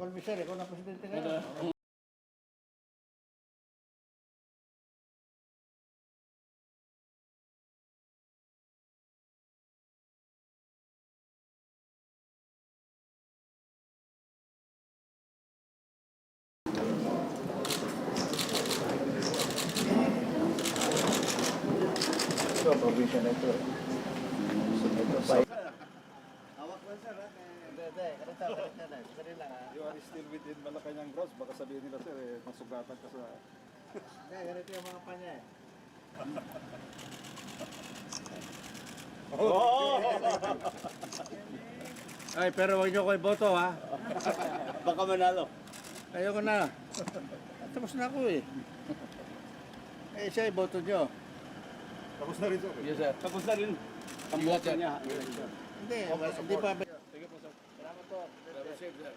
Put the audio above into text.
Call me sir, ikaw na presidente ngayon. Ito, probinsya na ito. Hawak lang sir, ha? Hindi, ganito na. Sari lang, ha? You are still within Malacanang grounds. Baka sabihin nila, sir, masugatan ka sa... Hindi, ganito yung mga panya, eh. Ay, pero huwag niyo ko iboto, ha? Baka manalo. Ayoko na. Tapos na ako, eh. Eh, siya iboto niyo. Tapos na rin, sir. Yes, sir. Tapos na rin. Ang boto niya. Hindi pa. Sige po, sir. Salamat po. Have a safe, sir.